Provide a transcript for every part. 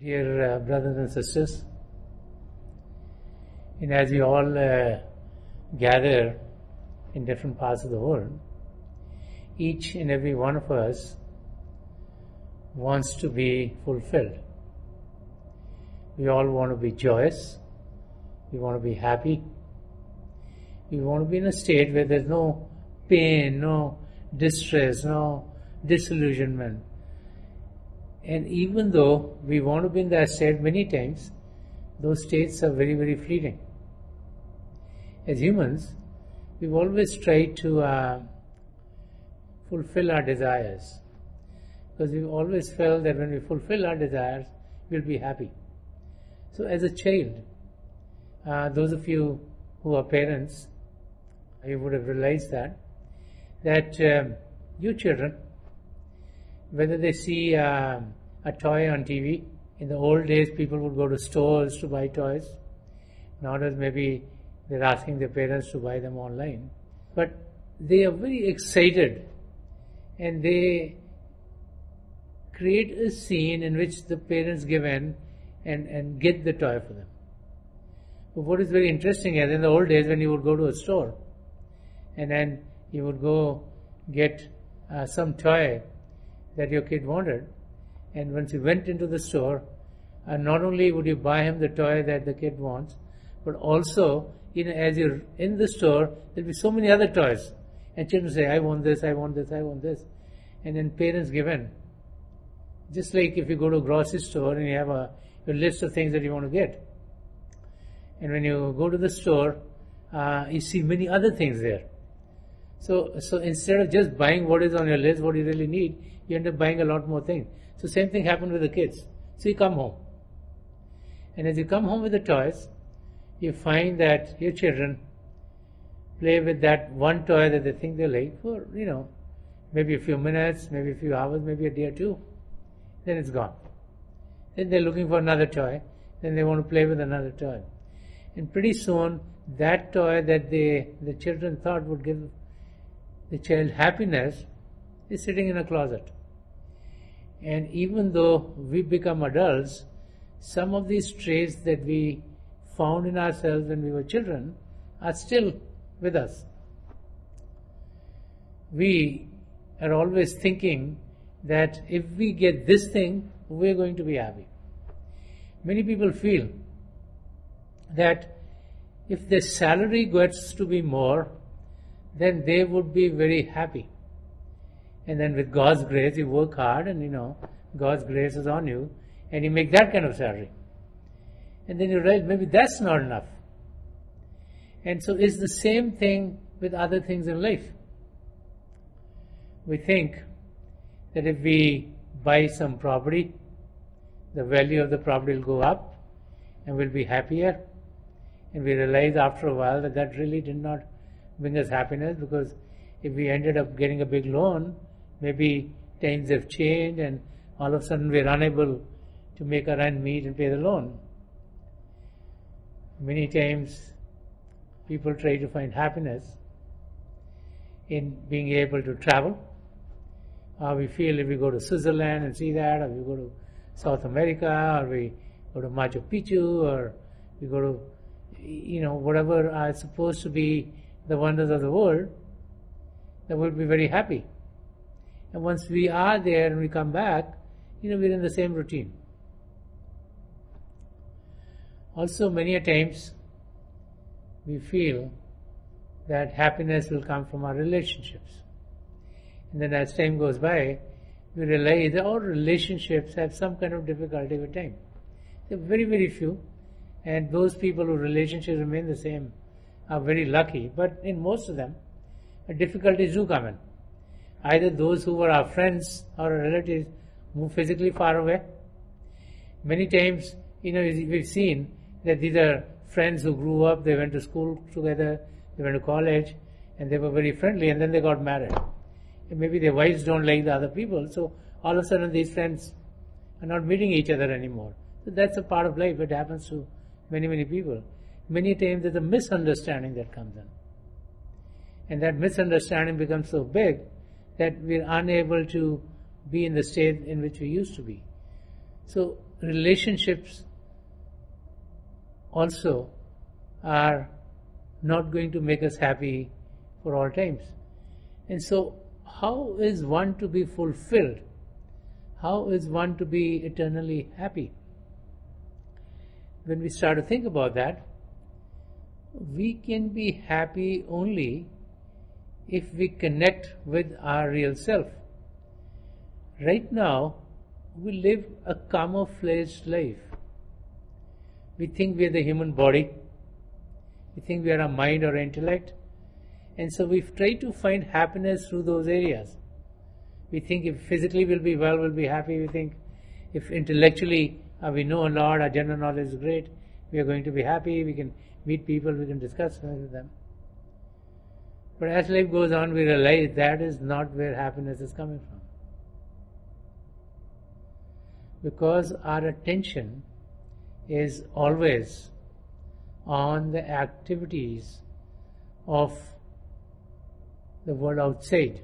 Dear brothers and sisters, and as we all gather in different parts of the world, each and every one of us wants to be fulfilled. We all want to be joyous, we want to be happy, we want to be in a state where there's no pain, no distress, no disillusionment. And even though we want to be in that state many times, those states are very, very fleeting. As humans, we've always tried to fulfill our desires, because we've always felt that when we fulfill our desires, we'll be happy. So as a child, those of you who are parents, you would have realized that you children, whether they see a toy on TV, in the old days people would go to stores to buy toys. Nowadays maybe they're asking their parents to buy them online. But they are very excited and they create a scene in which the parents give in and get the toy for them. But what is very interesting is, in the old days when you would go to a store and then you would go get some toy that your kid wanted, and once you went into the store, not only would you buy him the toy that the kid wants, but also, as you're in the store, there'll be so many other toys, and children say, I want this, I want this, I want this, and then parents give in. Just like if you go to a grocery store and you have your list of things that you want to get, and when you go to the store, you see many other things there. So instead of just buying what is on your list, what you really need, you end up buying a lot more things. So same thing happened with the kids. So you come home. And as you come home with the toys, you find that your children play with that one toy that they think they like for, maybe a few minutes, maybe a few hours, maybe a day or two. Then it's gone. Then they're looking for another toy. Then they want to play with another toy. And pretty soon, that toy that the children thought would give the child happiness is sitting in a closet. And even though we become adults, some of these traits that we found in ourselves when we were children are still with us. We are always thinking that if we get this thing, we're going to be happy. Many people feel that if their salary gets to be more, then they would be very happy. And then with God's grace, you work hard and God's grace is on you and you make that kind of salary. And then you realize maybe that's not enough. And so it's the same thing with other things in life. We think that if we buy some property, the value of the property will go up and we'll be happier. And we realize after a while that really did not bring us happiness, because if we ended up getting a big loan, maybe times have changed and all of a sudden we're unable to make our end meet and pay the loan. Many times people try to find happiness in being able to travel. We feel if we go to Switzerland and see that, or we go to South America, or we go to Machu Picchu, or we go to whatever are supposed to be the wonders of the world, then we'll be very happy. And once we are there and we come back, we're in the same routine. Also, many a times we feel that happiness will come from our relationships. And then as time goes by, we realize that all relationships have some kind of difficulty with time. There are very, very few. And those people whose relationships remain the same are very lucky. But in most of them, difficulties do come in. Either those who were our friends or our relatives move physically far away. Many times, we've seen that these are friends who grew up, they went to school together, they went to college, and they were very friendly, and then they got married. And maybe their wives don't like the other people, so all of a sudden these friends are not meeting each other anymore. So that's a part of life. It happens to many, many people. Many times there's a misunderstanding that comes in. And that misunderstanding becomes so big that we're unable to be in the state in which we used to be. So relationships also are not going to make us happy for all times. And so, how is one to be fulfilled? How is one to be eternally happy? When we start to think about that, we can be happy only if we connect with our real self. Right now, we live a camouflaged life. We think we are the human body. We think we are our mind or intellect. And so we've tried to find happiness through those areas. We think if physically we'll be well, we'll be happy. We think if intellectually we know a lot, our general knowledge is great, we are going to be happy, we can meet people, we can discuss with them. But as life goes on, we realize that is not where happiness is coming from. Because our attention is always on the activities of the world outside.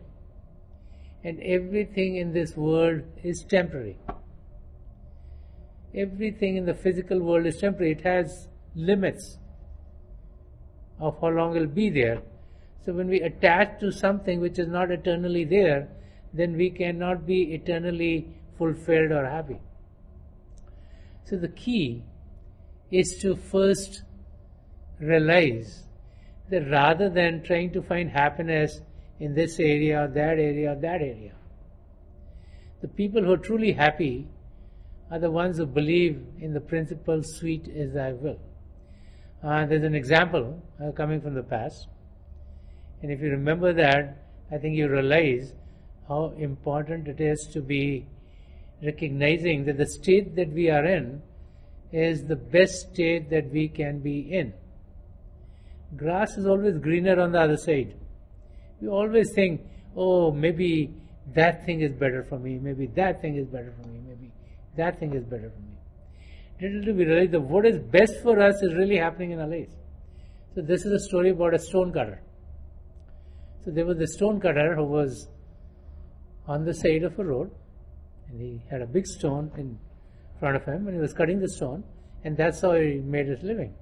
And everything in this world is temporary. Everything in the physical world is temporary. It has limits of how long it will be there. So when we attach to something which is not eternally there, then we cannot be eternally fulfilled or happy. So the key is to first realize that rather than trying to find happiness in this area, that area, that area, the people who are truly happy are the ones who believe in the principle, sweet is thy will. There's an example coming from the past. And if you remember that, I think you realize how important it is to be recognizing that the state that we are in is the best state that we can be in. Grass is always greener on the other side. We always think, oh, maybe that thing is better for me, maybe that thing is better for me, maybe that thing is better for me. Little do we realize that what is best for us is really happening in our lives. So this is a story about a stone cutter. So there was a stone cutter who was on the side of a road, and he had a big stone in front of him, and he was cutting the stone, and that's how he made his living.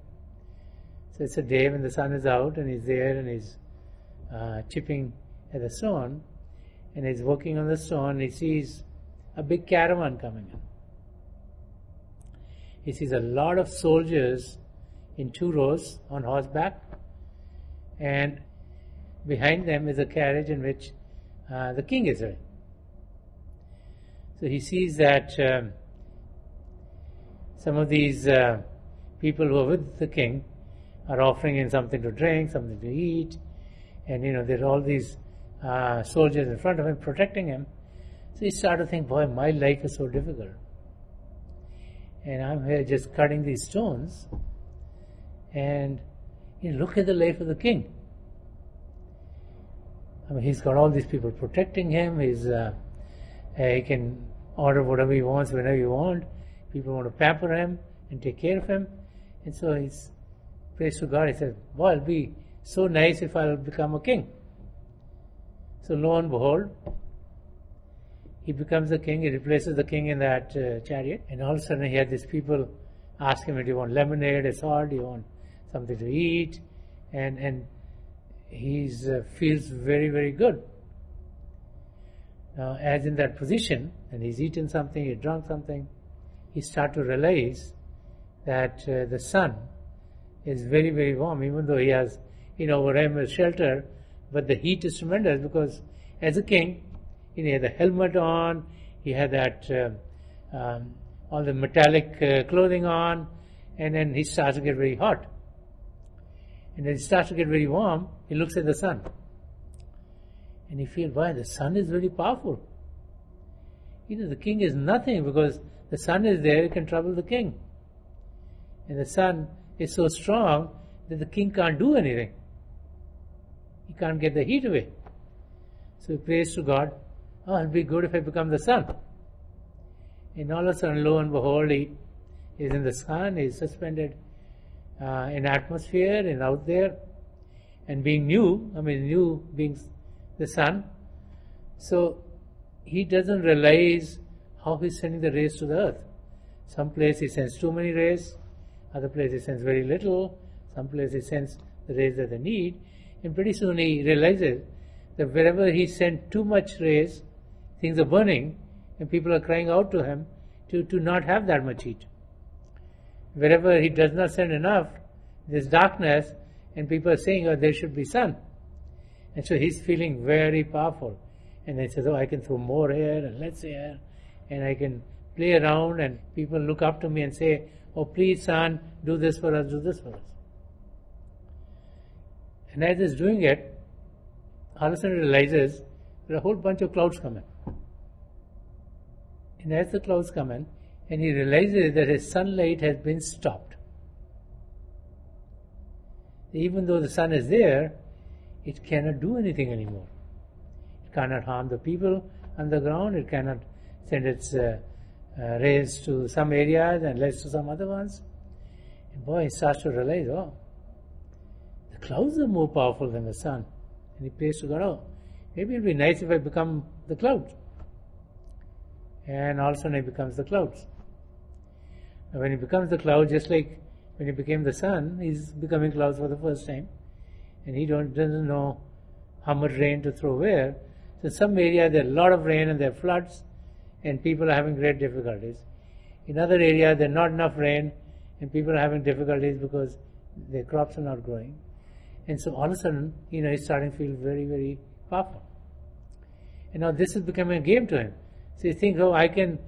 So it's a day when the sun is out, and he's there, and he's chipping at the stone, and he's working on the stone, and he sees a big caravan coming in. He sees a lot of soldiers in 2 rows on horseback, and behind them is a carriage in which the king is riding. So he sees that some of these people who are with the king are offering him something to drink, something to eat, and there are all these soldiers in front of him protecting him. So he started to think, boy, my life is so difficult. And I'm here just cutting these stones, and look at the life of the king. I mean, he's got all these people protecting him. He can order whatever he wants whenever he wants. People want to pamper him and take care of him. And so he's prays to God. He says, boy, it'll be so nice if I'll become a king. So lo and behold, he becomes the king. He replaces the king in that chariot. And all of a sudden he had these people ask him, do you want lemonade, a sword, do you want something to eat? And he feels very, very good. Now, as in that position, and he's eaten something, he's drunk something, he starts to realize that the sun is very, very warm, even though he has, over him a shelter, but the heat is tremendous because as a king, he had the helmet on, he had that, all the metallic clothing on, and then he starts to get very hot. And when it starts to get very warm, he looks at the sun. And he feels, why, the sun is very powerful. The king is nothing because the sun is there, it can trouble the king. And the sun is so strong that the king can't do anything. He can't get the heat away. So he prays to God, it'll be good if I become the sun. And all of a sudden, lo and behold, he is in the sun, he is suspended in atmosphere and out there, and being new being the sun, so he doesn't realize how he's sending the rays to the earth. Some place he sends too many rays, other place he sends very little, some place he sends the rays that they need, and pretty soon he realizes that wherever he sent too much rays, things are burning, and people are crying out to him to not have that much heat. Wherever he does not send enough, there's darkness, and people are saying, oh, there should be sun. And so he's feeling very powerful. And then he says, oh, I can throw more here and less here, and I can play around, and people look up to me and say, oh, please, son, do this for us, do this for us. And as he's doing it, all of a sudden he realizes there are a whole bunch of clouds coming. And as the clouds come in, and he realizes that his sunlight has been stopped. Even though the sun is there, it cannot do anything anymore. It cannot harm the people on the ground, it cannot send its rays to some areas and less to some other ones. And boy, he starts to realize, oh, the clouds are more powerful than the sun. And he prays to God, oh, maybe it will be nice if I become the clouds. And all of a sudden he becomes the clouds. And when he becomes the cloud, just like when he became the sun, he's becoming clouds for the first time. And he doesn't know how much rain to throw where. So in some areas there are a lot of rain and there are floods, and people are having great difficulties. In other areas there are not enough rain, and people are having difficulties because their crops are not growing. And so all of a sudden, he's starting to feel very, very powerful. And now this is becoming a game to him. So he thinks, oh, I can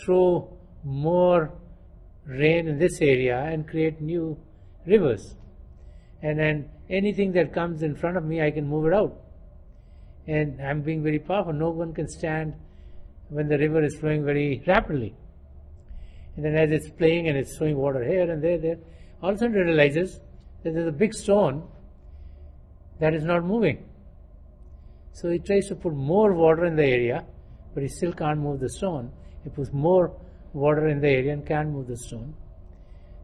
throw more rain in this area and create new rivers. And then anything that comes in front of me, I can move it out. And I'm being very powerful. No one can stand when the river is flowing very rapidly. And then as it's playing and it's throwing water here and there, all of a sudden it realizes that there's a big stone that is not moving. So he tries to put more water in the area, but he still can't move the stone. He puts more water in the area and can't move the stone.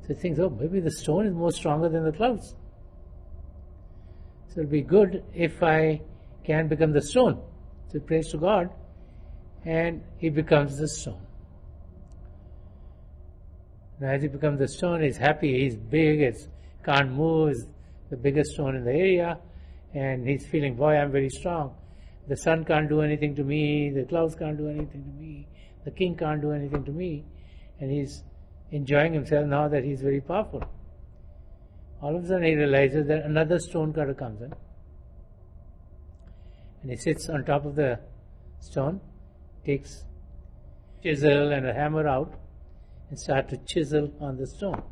So he thinks, oh, maybe the stone is more stronger than the clouds. So it'll be good if I can become the stone. So he prays to God, and he becomes the stone. Now as he becomes the stone, he's happy, he's big, he can't move, he's the biggest stone in the area, and he's feeling, boy, I'm very strong. The sun can't do anything to me, the clouds can't do anything to me, the king can't do anything to me, and he's enjoying himself now that he's very powerful. All of a sudden he realizes that another stone cutter comes in, and he sits on top of the stone, takes chisel and a hammer out, and starts to chisel on the stone.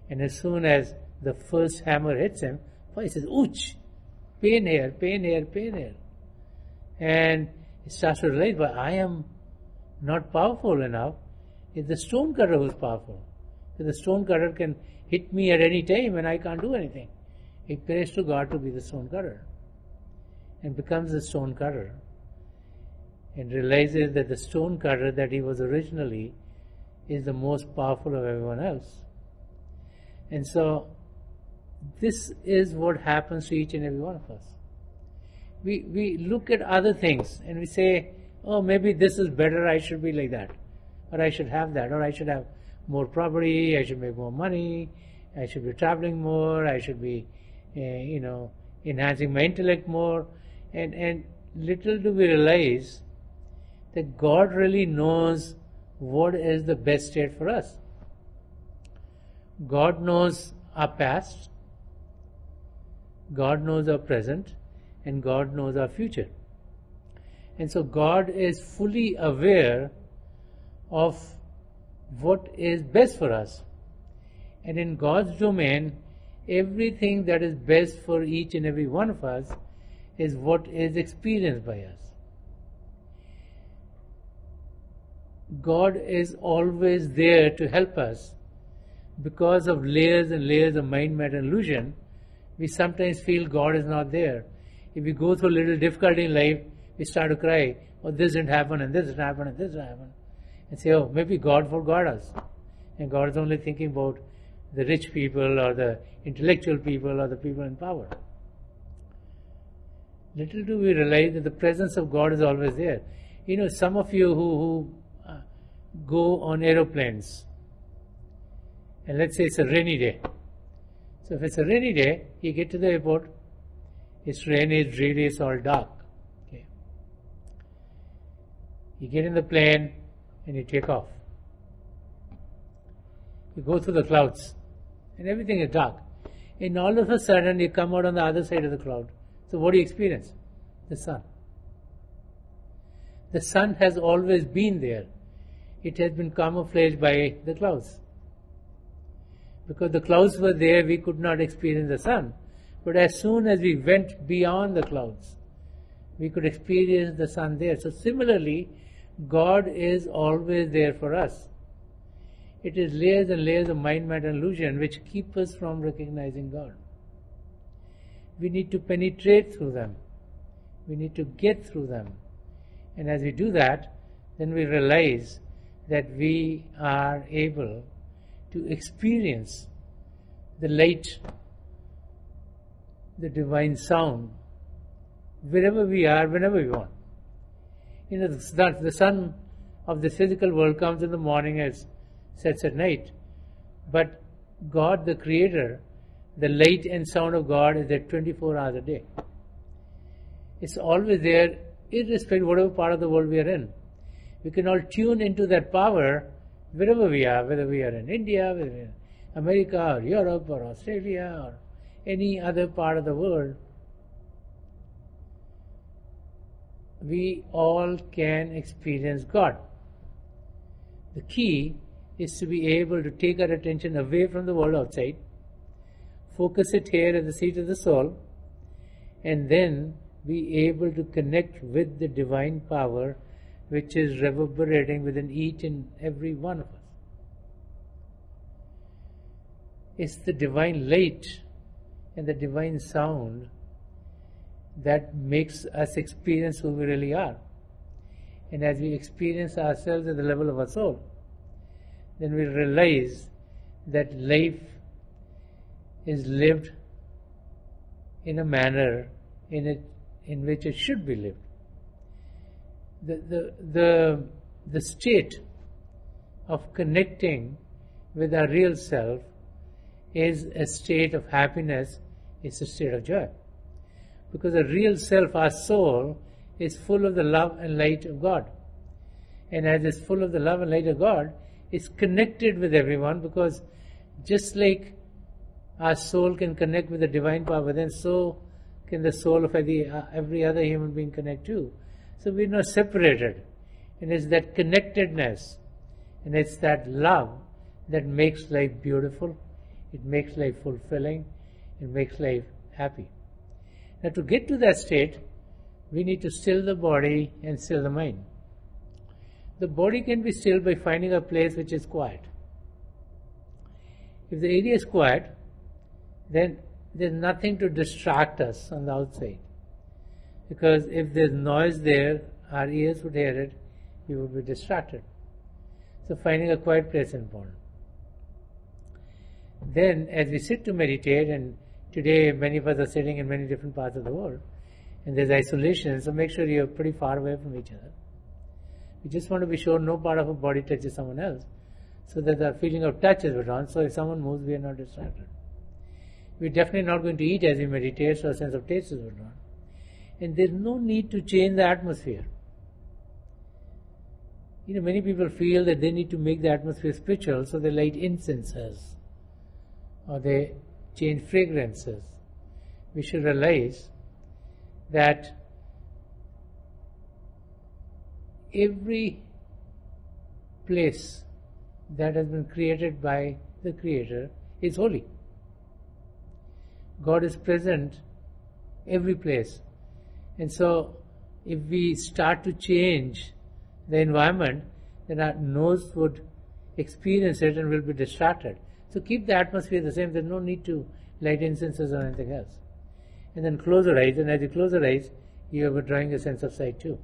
And as soon as the first hammer hits him, he says, ouch, pain here, pain here, pain here. And he starts to realize, but I am not powerful enough. It's the stone cutter who's powerful. So the stone cutter can hit me at any time and I can't do anything. He prays to God to be the stone cutter and becomes the stone cutter and realizes that the stone cutter that he was originally is the most powerful of everyone else. And so this is what happens to each and every one of us. We look at other things and we say, oh, maybe this is better, I should be like that, or I should have that, or I should have more property, I should make more money, I should be traveling more, I should be, enhancing my intellect more. And little do we realize that God really knows what is the best state for us. God knows our past, God knows our present, and God knows our future. And so God is fully aware of what is best for us. And in God's domain, everything that is best for each and every one of us is what is experienced by us. God is always there to help us. Because of layers and layers of mind, matter, and illusion, we sometimes feel God is not there. If we go through a little difficulty in life, we start to cry, oh, this didn't happen, and this didn't happen, and this didn't happen. And say, oh, maybe God forgot us. And God is only thinking about the rich people, or the intellectual people, or the people in power. Little do we realize that the presence of God is always there. Some of you who go on aeroplanes, and let's say it's a rainy day. So if it's a rainy day, you get to the airport, it's rainy, it's dreary, it's all dark. Okay. You get in the plane and you take off. You go through the clouds and everything is dark. And all of a sudden you come out on the other side of the cloud. So what do you experience? The sun. The sun has always been there. It has been camouflaged by the clouds. Because the clouds were there, we could not experience the sun. But as soon as we went beyond the clouds, we could experience the sun there. So similarly, God is always there for us. It is layers and layers of mind, matter, and illusion which keep us from recognizing God. We need to penetrate through them. We need to get through them. And as we do that, then we realize that we are able to experience the light, the divine sound, wherever we are, whenever we want. You know, the sun of the physical world comes in the morning and sets at night. But God, the Creator, the light and sound of God is there 24 hours a day. It's always there, irrespective of whatever part of the world we are in. We can all tune into that power wherever we are, whether we are in India, whether we are in America, or Europe, or Australia, or any other part of the world. We all can experience God. The key is to be able to take our attention away from the world outside, focus it here at the seat of the soul, and then be able to connect with the divine power which is reverberating within each and every one of us. It's the divine light and the divine sound that makes us experience who we really are. And as we experience ourselves at the level of our soul, then we realize that life is lived in a manner in which it should be lived. The state of connecting with our real self is a state of happiness, it's a state of joy. Because the real self, our soul, is full of the love and light of God. And as it's full of the love and light of God, it's connected with everyone, because just like our soul can connect with the divine power, then so can the soul of every other human being connect too. So we're not separated. And it's that connectedness and it's that love that makes life beautiful, it makes life fulfilling, it makes life happy. Now to get to that state, we need to still the body and still the mind. The body can be stilled by finding a place which is quiet. If the area is quiet, then there's nothing to distract us on the outside. Because if there's noise there, our ears would hear it, we would be distracted. So finding a quiet place is important. Then as we sit to meditate, and today many of us are sitting in many different parts of the world, and there's isolation, so make sure you're pretty far away from each other. We just want to be sure no part of our body touches someone else, so that the feeling of touch is withdrawn, so if someone moves, we are not distracted. We're definitely not going to eat as we meditate, so a sense of taste is withdrawn. And there's no need to change the atmosphere. You know, many people feel that they need to make the atmosphere spiritual, so they light incenses, or they change fragrances. We should realize that every place that has been created by the Creator is holy. God is present every place. And so if we start to change the environment, then our nose would experience it and will be distracted. So keep the atmosphere the same. There's no need to light incenses or anything else. And then close your eyes, and as you close your eyes, you are withdrawing a sense of sight too.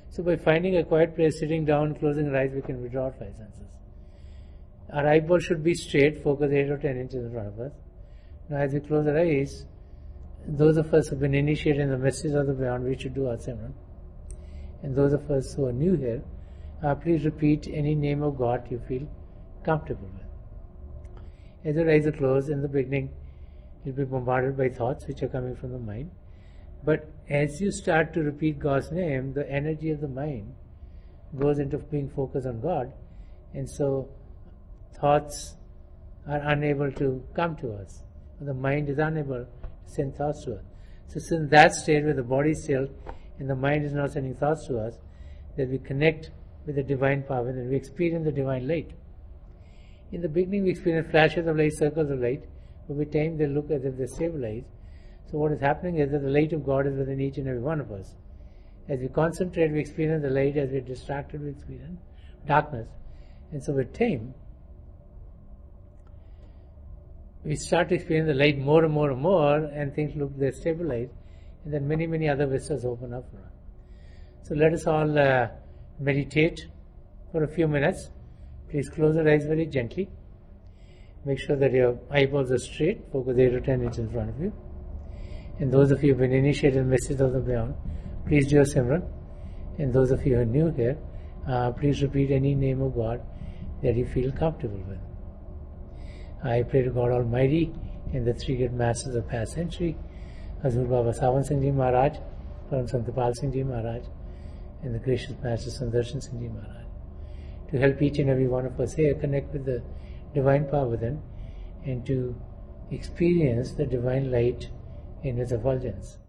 So by finding a quiet place, sitting down, closing our eyes, we can withdraw our five senses. Our eyeball should be straight, focus 8 or 10 inches in front of us. Now as we close our eyes, those of us who have been initiated in the mysteries of the beyond, we should do our Simran. And those of us who are new here, please repeat any name of God you feel comfortable with. As your eyes are closed, in the beginning, you'll be bombarded by thoughts which are coming from the mind. But as you start to repeat God's name, the energy of the mind goes into being focused on God, and so thoughts are unable to come to us. The mind is unable to send thoughts to us. So it's in that state where the body is still and the mind is not sending thoughts to us, that we connect with the divine power and we experience the divine light. In the beginning we experience flashes of light, circles of light. Over time they look as if they're stabilized. So what is happening is that the light of God is within each and every one of us. As we concentrate, we experience the light. As we're distracted, we experience darkness. And so with time, we start to experience the light more and more and more, and things look, they're stabilized, and then many, many other vistas open up for us. So let us all meditate for a few minutes. Please close your eyes very gently. Make sure that your eyeballs are straight. Focus 8 to 10 inches in front of you. And those of you who have been initiated in the message of the beyond, please do your Simran. And those of you who are new here, please repeat any name of God that you feel comfortable with. I pray to God Almighty and the three great masters of past century, Hazur Baba Sawan Singh Ji Maharaj, Param Sant Pal Singh Ji Maharaj, and the gracious Master Sant Rajinder Singh Ji Maharaj, to help each and every one of us here connect with the divine power within and to experience the divine light in its effulgence.